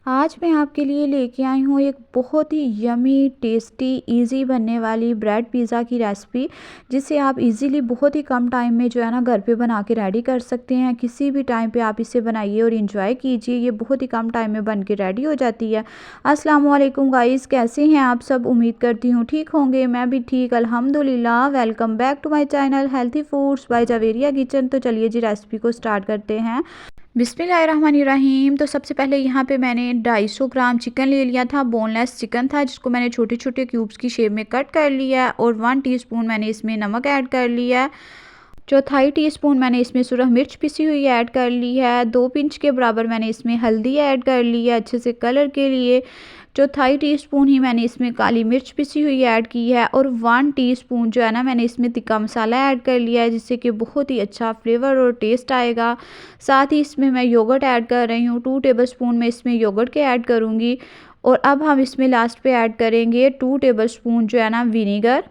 आज मैं आपके लिए लेके आई हूँ एक बहुत ही यमी टेस्टी इजी बनने वाली ब्रेड पिज़्ज़ा की रेसिपी, जिसे आप इजीली बहुत ही कम टाइम में जो है ना घर पे बना के रेडी कर सकते हैं। किसी भी टाइम पे आप इसे बनाइए और इंजॉय कीजिए, ये बहुत ही कम टाइम में बन के रेडी हो जाती है। अस्सलाम वालेकुम गाइस, कैसे हैं आप सब? उम्मीद करती हूँ ठीक होंगे। मैं भी ठीक अल्हम्दुलिल्लाह। Welcome back to my channel healthy foods by Javeria kitchen. तो चलिए जी रेसिपी को स्टार्ट करते हैं। बिस्मिल्लाहिर्रहमानिर्रहीम। तो सबसे पहले यहाँ पे मैंने 250 ग्राम चिकन ले लिया था। बोनलेस चिकन था, जिसको मैंने छोटे छोटे क्यूब्स की शेप में कट कर लिया और 1 टीस्पून मैंने इसमें नमक ऐड कर लिया है। चौथाई टीस्पून मैंने इसमें सुरख मिर्च पिसी हुई ऐड कर ली है। 2 पिंच के बराबर मैंने इसमें हल्दी ऐड कर ली है अच्छे से कलर के लिए। चौथाई टीस्पून ही मैंने इसमें काली मिर्च पिसी हुई ऐड की है और 1 टीस्पून जो है ना मैंने इसमें तिक्का मसाला ऐड कर लिया है, जिससे कि बहुत ही अच्छा फ्लेवर और टेस्ट आएगा। साथ ही इसमें मैं योगर्ट ऐड कर रही हूँ। 2 टेबलस्पून मैं इसमें योगर्ट के ऐड करूँगी। और अब हम इसमें लास्ट पे ऐड करेंगे 2 टेबलस्पून जो है ना विनीगर,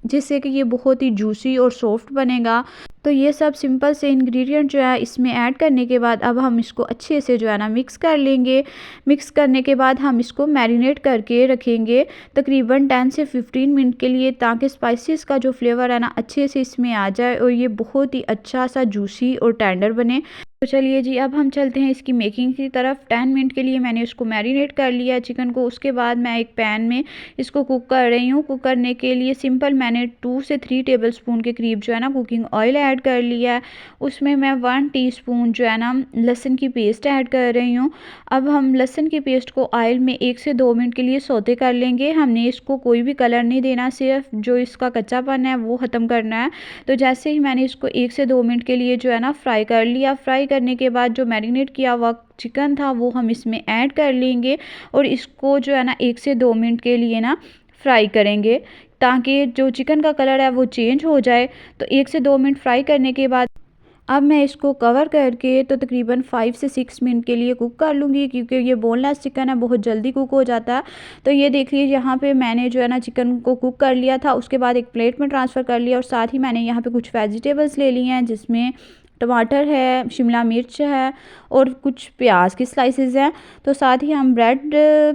जिससे कि ये बहुत ही जूसी और सॉफ्ट बनेगा। तो ये सब सिंपल से इंग्रेडिएंट जो है इसमें ऐड करने के बाद अब हम इसको अच्छे से जो है ना मिक्स कर लेंगे। मिक्स करने के बाद हम इसको मैरिनेट करके रखेंगे तकरीबन 10 से 15 मिनट के लिए, ताकि स्पाइसेस का जो फ्लेवर है ना अच्छे से इसमें आ जाए और ये बहुत ही अच्छा सा जूसी और टेंडर बने। तो चलिए जी अब हम चलते हैं इसकी मेकिंग की तरफ। 10 मिनट के लिए मैंने इसको मैरिनेट कर लिया चिकन को। उसके बाद मैं एक पैन में इसको कुक कर रही हूँ। कुक करने के लिए सिंपल मैंने 2 से 3 टेबलस्पून के करीब जो है ना कुकिंग ऑयल ऐड कर लिया है। उसमें मैं 1 टीस्पून जो है ना लहसुन की पेस्ट ऐड कर रही हूँ। अब हम लहसुन की पेस्ट को ऑयल में 1 से 2 मिनट के लिए सौते कर लेंगे। हमने इसको कोई भी कलर नहीं देना, सिर्फ जो इसका कच्चापन है वो ख़त्म करना है। तो जैसे ही मैंने इसको 1 से 2 मिनट के लिए जो है ना फ्राई कर लिया। फ्राई करने के बाद जो मैरिनेट किया हुआ चिकन था वो हम इसमें ऐड कर लेंगे और इसको जो है ना 1 से 2 मिनट के लिए ना फ्राई करेंगे, ताकि जो चिकन का कलर है वो चेंज हो जाए। तो 1 से 2 मिनट फ्राई करने के बाद अब मैं इसको कवर करके तो तकरीबन 5 से 6 मिनट के लिए कुक कर लूँगी, क्योंकि ये बोनलेस चिकन है, बहुत जल्दी कुक हो जाता है। तो ये देख लीजिए यहाँ पे मैंने जो है ना चिकन को कुक कर लिया था। उसके बाद एक प्लेट में ट्रांसफ़र कर लिया और साथ ही मैंने यहाँ पे कुछ वेजिटेबल्स ले लिए हैं, जिसमें टमाटर है, शिमला मिर्च है और कुछ प्याज की स्लाइसेस हैं। तो साथ ही हम ब्रेड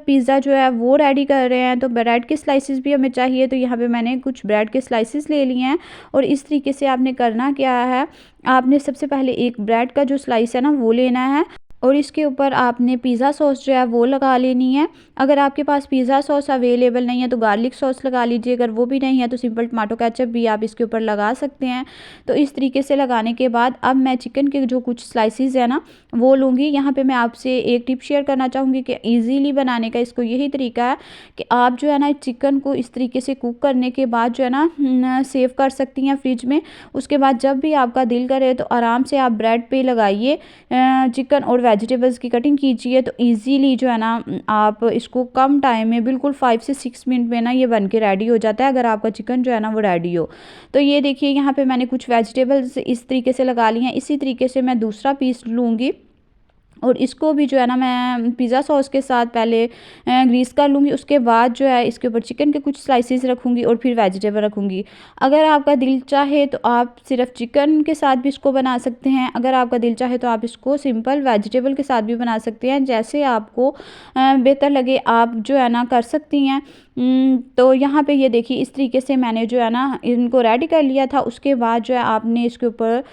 पिज़्ज़ा जो है वो रेडी कर रहे हैं, तो ब्रेड के स्लाइसेस भी हमें चाहिए। तो यहाँ पे मैंने कुछ ब्रेड के स्लाइसेस ले लिए हैं और इस तरीके से आपने करना क्या है, आपने सबसे पहले एक ब्रेड का जो स्लाइस है ना वो लेना है और इसके ऊपर आपने पिज़्ज़ा सॉस जो है वो लगा लेनी है। अगर आपके पास पिज़्ज़ा सॉस अवेलेबल नहीं है तो गार्लिक सॉस लगा लीजिए। अगर वो भी नहीं है तो सिंपल टमाटो केचप भी आप इसके ऊपर लगा सकते हैं। तो इस तरीके से लगाने के बाद अब मैं चिकन के जो कुछ स्लाइसिस है ना वो लूँगी। यहाँ पे मैं आपसे एक टिप शेयर करना चाहूँगी कि ईज़िली बनाने का इसको यही तरीका है कि आप जो है ना चिकन को इस तरीके से कुक करने के बाद जो है ना सेव कर सकती हैं फ्रिज में। उसके बाद जब भी आपका दिल करे तो आराम से आप ब्रेड पे लगाइए चिकन और वेजिटेबल्स की कटिंग कीजिए। तो इजीली जो है ना आप इसको कम टाइम में बिल्कुल 5 से 6 मिनट में ना ये बन के रेडी हो जाता है, अगर आपका चिकन जो है ना वो रेडी हो। तो ये देखिए यहाँ पे मैंने कुछ वेजिटेबल्स इस तरीके से लगा ली हैं। इसी तरीके से मैं दूसरा पीस लूँगी और इसको भी जो है ना मैं पिज़्ज़ा सॉस के साथ पहले ग्रीस कर लूँगी। उसके बाद जो है इसके ऊपर चिकन के कुछ स्लाइसेस रखूँगी और फिर वेजिटेबल रखूँगी। अगर आपका दिल चाहे तो आप सिर्फ चिकन के साथ भी इसको बना सकते हैं। अगर आपका दिल चाहे तो आप इसको सिंपल वेजिटेबल के साथ भी बना सकते हैं, जैसे आपको बेहतर लगे आप जो है ना कर सकती हैं। तो यहाँ पे ये देखिए इस तरीके से मैंने जो है ना इनको रेडी कर लिया था। उसके बाद जो है आपने इसके ऊपर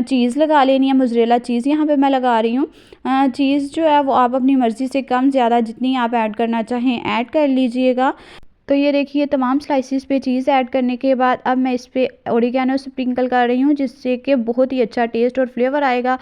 चीज़ लगा लेनी है, मोज़रेला चीज़ यहाँ पे मैं लगा रही हूँ। चीज़ जो है वो आप अपनी मर्ज़ी से कम ज़्यादा जितनी आप ऐड करना चाहें ऐड कर लीजिएगा। तो ये देखिए तमाम स्लाइसेस पे चीज़ ऐड करने के बाद अब मैं इस पे ओरिगैनो स्प्रिंकल कर रही हूँ, जिससे कि बहुत ही अच्छा टेस्ट और फ्लेवर आएगा।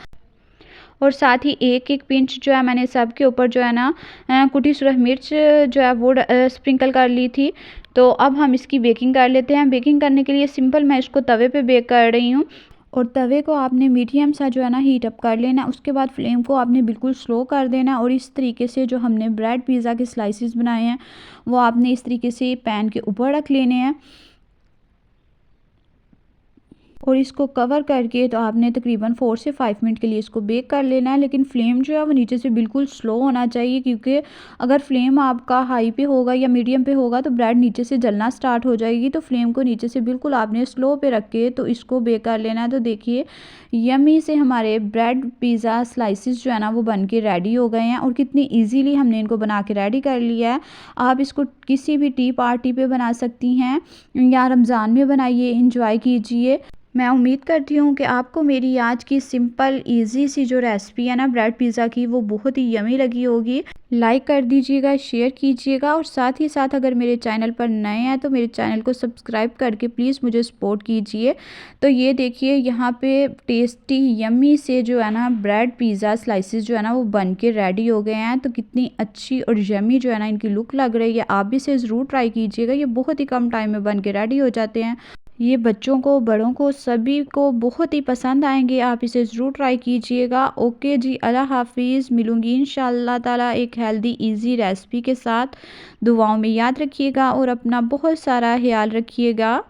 और साथ ही एक एक पिंच जो है मैंने सब के ऊपर जो है ना कुटी सुरख मिर्च जो है वो स्प्रिंकल कर ली थी। तो अब हम इसकी बेकिंग कर लेते हैं। बेकिंग करने के लिए सिंपल मैं इसको तवे पे बेक कर रही हूँ और तवे को आपने मीडियम सा जो है ना हीट अप कर लेना। उसके बाद फ्लेम को आपने बिल्कुल स्लो कर देना और इस तरीके से जो हमने ब्रेड पिज़्ज़ा के स्लाइसेस बनाए हैं वो आपने इस तरीके से पैन के ऊपर रख लेने हैं। और इसको कवर करके तो आपने तकरीबन 4 से 5 मिनट के लिए इसको बेक कर लेना है। लेकिन फ्लेम जो है वो नीचे से बिल्कुल स्लो होना चाहिए, क्योंकि अगर फ्लेम आपका हाई पे होगा या मीडियम पे होगा तो ब्रेड नीचे से जलना स्टार्ट हो जाएगी। तो फ्लेम को नीचे से बिल्कुल आपने स्लो पे रख के तो इसको बेक कर लेना है। तो देखिए यम्मी से हमारे ब्रेड पिज़्ज़ा स्लाइसेस जो है ना वो बन के रेडी हो गए हैं, और कितनी ईजीली हमने इनको बना के रेडी कर लिया है। आप इसको किसी भी टी पार्टी पे बना सकती हैं या रमज़ान में बनाइए, इंजॉय कीजिए। मैं उम्मीद करती हूँ कि आपको मेरी आज की सिंपल इजी सी जो रेसिपी है ना ब्रेड पिज़्ज़ा की वो बहुत ही यमी लगी होगी। लाइक कर दीजिएगा, शेयर कीजिएगा, और साथ ही साथ अगर मेरे चैनल पर नए हैं तो मेरे चैनल को सब्सक्राइब करके प्लीज़ मुझे सपोर्ट कीजिए। तो ये देखिए यहाँ पे टेस्टी यमी से जो है ना ब्रेड पिज़्ज़ा स्लाइसेस जो है ना वो बन के रेडी हो गए हैं। तो कितनी अच्छी और यमी जो है ना इनकी लुक लग रही है। आप भी इसे ज़रूर ट्राई कीजिएगा, ये बहुत ही कम टाइम में बन के रेडी हो जाते हैं। ये बच्चों को, बड़ों को, सभी को बहुत ही पसंद आएंगे। आप इसे ज़रूर ट्राई कीजिएगा। ओके जी, अल्लाह हाफिज़। मिलूँगी इंशाअल्लाह ताला एक हेल्दी इजी रेसिपी के साथ। दुआओं में याद रखिएगा और अपना बहुत सारा ख्याल रखिएगा।